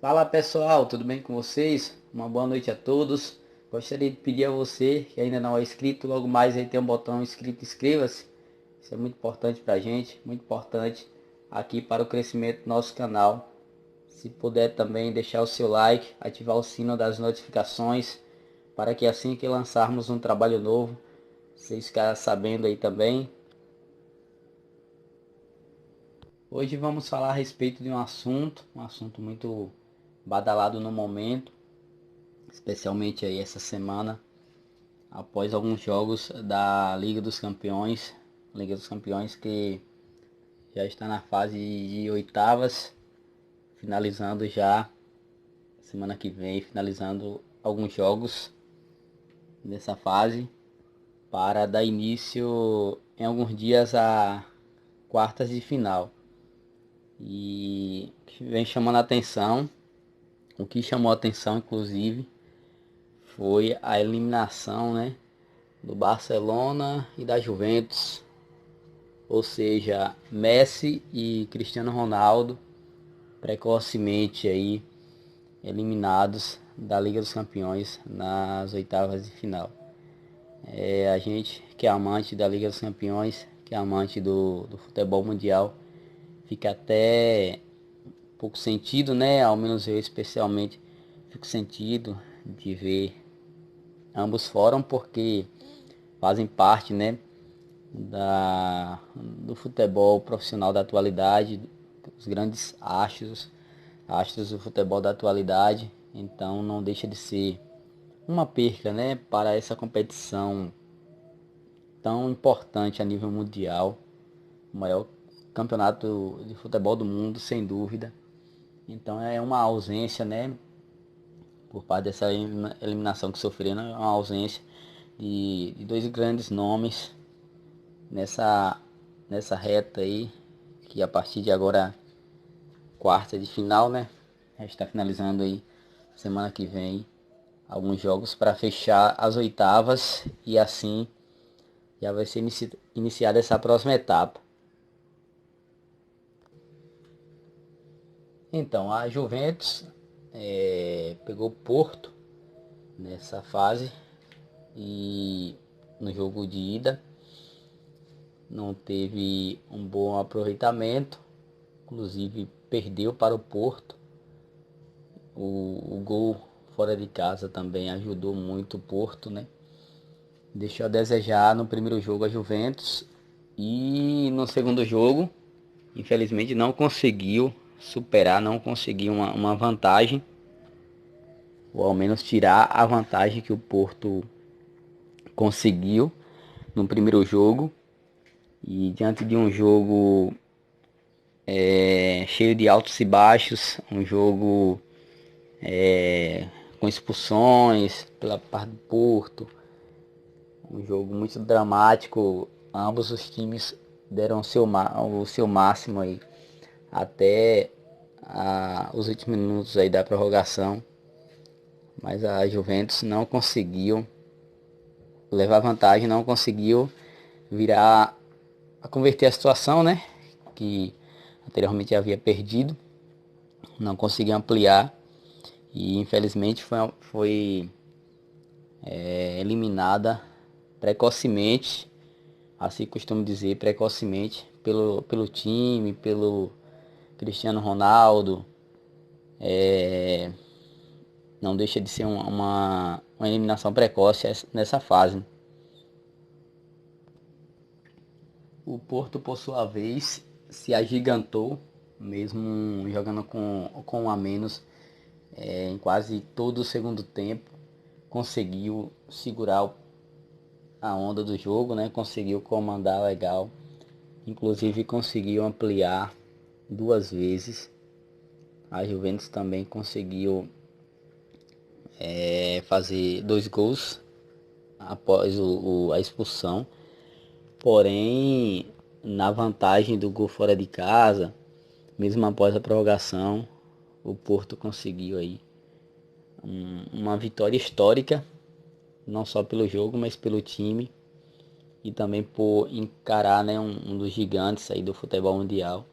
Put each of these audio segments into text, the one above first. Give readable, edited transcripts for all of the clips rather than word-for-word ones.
Fala pessoal, tudo bem com vocês? Uma boa noite a todos. Gostaria de pedir a você que ainda não é inscrito, logo mais aí tem um botão inscrito, inscreva-se. Isso é muito importante para a gente, muito importante aqui para o crescimento do nosso canal. Se puder também deixar o seu like, ativar o sino das notificações, para que assim que lançarmos um trabalho novo, vocês ficarem sabendo aí também. Hoje vamos falar a respeito de um assunto muito badalado no momento, especialmente aí essa semana, após alguns jogos da Liga dos Campeões que já está na fase de oitavas, finalizando já semana que vem, finalizando alguns jogos nessa fase para dar início em alguns dias a quartas de final. E vem chamando a atenção, o que chamou a atenção inclusive foi a eliminação, né, do Barcelona e da Juventus, ou seja, Messi e Cristiano Ronaldo precocemente aí eliminados da Liga dos Campeões nas oitavas de final. A gente que é amante da Liga dos Campeões, que é amante do futebol mundial, fica até um pouco sentido, né? Ao menos eu especialmente fico sentido de ver ambos fora, porque fazem parte, né, do futebol profissional da atualidade, os grandes astros do futebol da atualidade. Então não deixa de ser uma perca, né, para essa competição tão importante a nível mundial, o maior campeonato de futebol do mundo, sem dúvida. Então é uma ausência, né, por parte dessa eliminação que sofreram, é uma ausência de dois grandes nomes nessa, nessa reta aí, que a partir de agora, quarta de final, né? A gente está finalizando aí semana que vem alguns jogos para fechar as oitavas e assim já vai ser iniciada essa próxima etapa. Então, a Juventus pegou Porto nessa fase e no jogo de ida não teve um bom aproveitamento, inclusive perdeu para o Porto. O gol fora de casa também ajudou muito o Porto, né? Deixou a desejar no primeiro jogo a Juventus e no segundo jogo, infelizmente, não conseguiu superar, não conseguiu uma vantagem, ou ao menos tirar a vantagem que o Porto conseguiu no primeiro jogo. E diante de um jogo cheio de altos e baixos, um jogo com expulsões pela parte do Porto, um jogo muito dramático. Ambos os times deram o seu máximo aí até os últimos minutos aí da prorrogação, mas a Juventus não conseguiu levar vantagem, não conseguiu virar a converter a situação, né, que anteriormente havia perdido, não conseguiu ampliar e infelizmente foi eliminada precocemente, assim costumo dizer, precocemente pelo time, pelo Cristiano Ronaldo. Não deixa de ser uma eliminação precoce nessa fase. O Porto, por sua vez, se agigantou, mesmo jogando com um a menos em quase todo o segundo tempo. Conseguiu segurar a onda do jogo, né? Conseguiu comandar legal. Inclusive conseguiu ampliar duas vezes. A Juventus também conseguiu fazer dois gols após a expulsão. Porém, na vantagem do gol fora de casa, mesmo após a prorrogação, o Porto conseguiu aí uma vitória histórica, não só pelo jogo, mas pelo time e também por encarar, né, um dos gigantes aí do futebol mundial.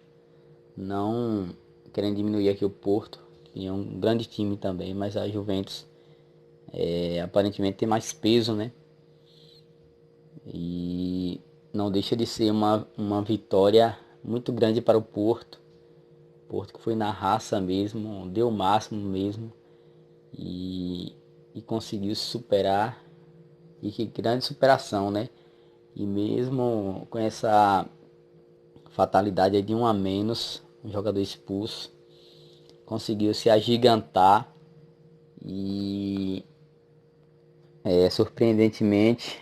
Não querendo diminuir aqui o Porto, e é um grande time também, mas a Juventus aparentemente tem mais peso, né? E não deixa de ser uma vitória muito grande para o Porto. Porto que foi na raça mesmo, deu o máximo mesmo e, e conseguiu superar. E que grande superação, né? E mesmo com essa fatalidade de um a menos, um jogador expulso, conseguiu se agigantar e surpreendentemente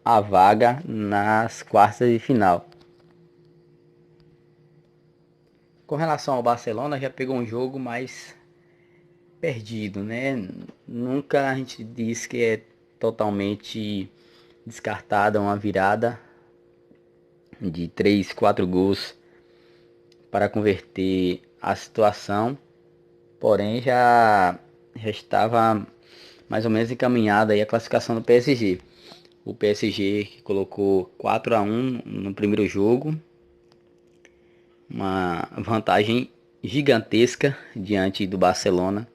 a vaga nas quartas de final. Com relação ao Barcelona, já pegou um jogo mais perdido, né? Nunca a gente diz que é totalmente descartada uma virada de 3, 4 gols para converter a situação, porém já estava mais ou menos encaminhada aí a classificação do PSG. O PSG que colocou 4-1 no primeiro jogo, uma vantagem gigantesca diante do Barcelona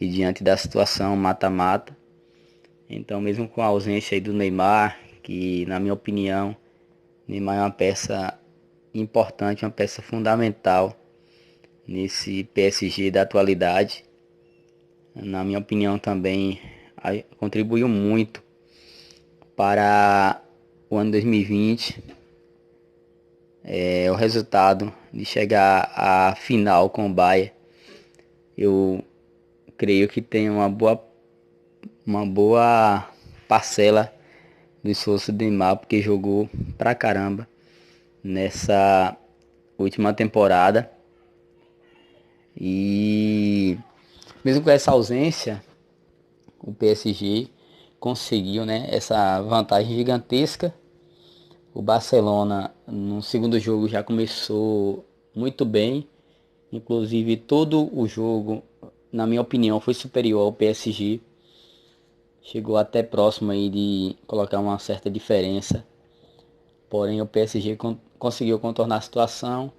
e diante da situação mata-mata. Então, mesmo com a ausência aí do Neymar, que na minha opinião, Neymar é uma peça importante, uma peça fundamental nesse PSG da atualidade. Na minha opinião também contribuiu muito para o ano 2020. O resultado de chegar à final com o Bayern, eu creio que tem uma boa parcela do esforço do Neymar, porque jogou pra caramba nessa última temporada. E mesmo com essa ausência, o PSG conseguiu, né, essa vantagem gigantesca. O Barcelona no segundo jogo já começou muito bem, inclusive todo o jogo, na minha opinião, foi superior ao PSG. Chegou até próximo aí de colocar uma certa diferença. Porém o PSG conseguiu contornar a situação,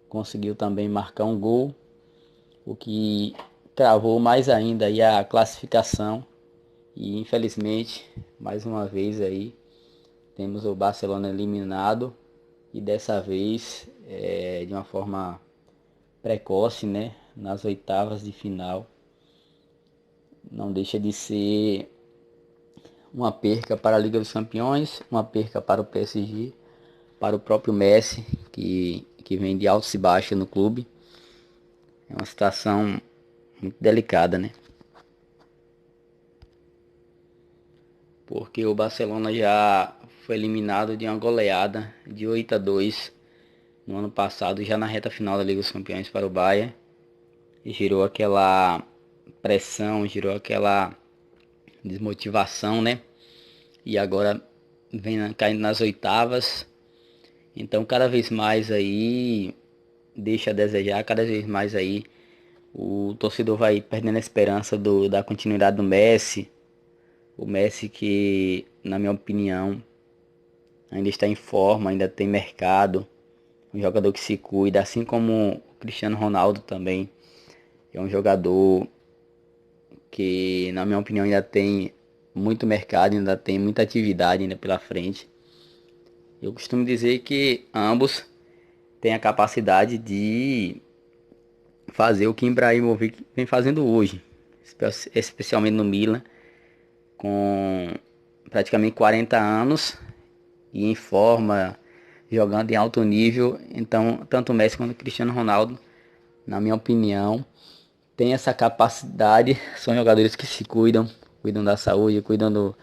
conseguiu também marcar um gol, o que travou mais ainda aí a classificação. E infelizmente, mais uma vez aí, temos o Barcelona eliminado. E dessa vez, de uma forma precoce, né? Nas oitavas de final. Não deixa de ser uma perca para a Liga dos Campeões, uma perca para o PSG, para o próprio Messi, que vem de altos e baixos no clube. É uma situação muito delicada, né? Porque o Barcelona já foi eliminado de uma goleada de 8-2 no ano passado, já na reta final da Liga dos Campeões para o Bayern. E gerou aquela pressão, gerou aquela desmotivação, né? E agora vem caindo nas oitavas. Então cada vez mais aí deixa a desejar, cada vez mais aí o torcedor vai perdendo a esperança da continuidade do Messi. O Messi que, na minha opinião, ainda está em forma, ainda tem mercado. Um jogador que se cuida, assim como o Cristiano Ronaldo também. É um jogador que, na minha opinião, ainda tem muito mercado, ainda tem muita atividade ainda pela frente. Eu costumo dizer que ambos têm a capacidade de fazer o que Ibrahimovic vem fazendo hoje, especialmente no Milan, com praticamente 40 anos e em forma, jogando em alto nível. Então, tanto o Messi quanto o Cristiano Ronaldo, na minha opinião, tem essa capacidade. São jogadores que se cuidam da saúde, cuidam do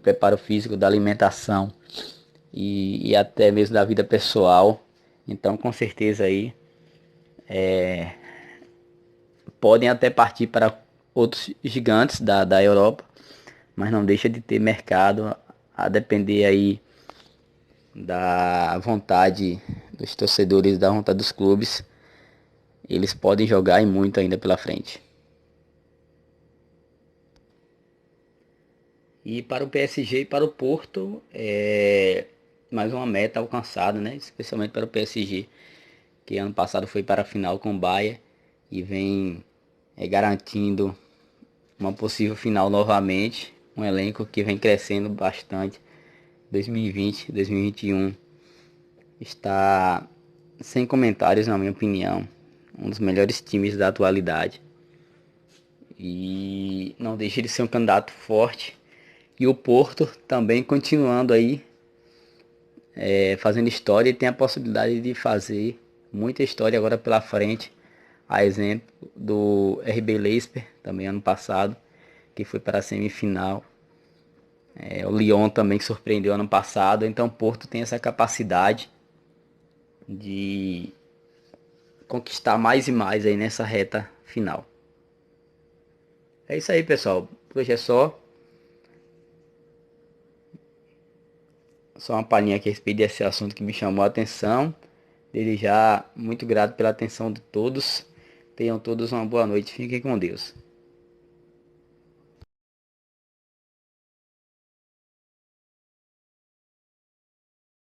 preparo físico, da alimentação e até mesmo da vida pessoal. Então, com certeza aí podem até partir para outros gigantes da Europa, mas não deixa de ter mercado, a depender aí da vontade dos torcedores, da vontade dos clubes. Eles podem jogar e muito ainda pela frente. E para o PSG e para o Porto, mais uma meta alcançada, né? Especialmente para o PSG, que ano passado foi para a final com o Bayern e vem garantindo uma possível final novamente. Um elenco que vem crescendo bastante. 2020, 2021 está sem comentários, na minha opinião. Um dos melhores times da atualidade. E não deixa de ser um candidato forte. E o Porto também continuando aí fazendo história e tem a possibilidade de fazer muita história agora pela frente. A exemplo do RB Leipzig, também ano passado, que foi para a semifinal. O Lyon também que surpreendeu ano passado. Então o Porto tem essa capacidade de conquistar mais e mais aí nessa reta final. É isso aí, pessoal. Por hoje é só. Só uma palhinha aqui a respeito desse assunto que me chamou a atenção. Desde já, muito grato pela atenção de todos. Tenham todos uma boa noite. Fiquem com Deus.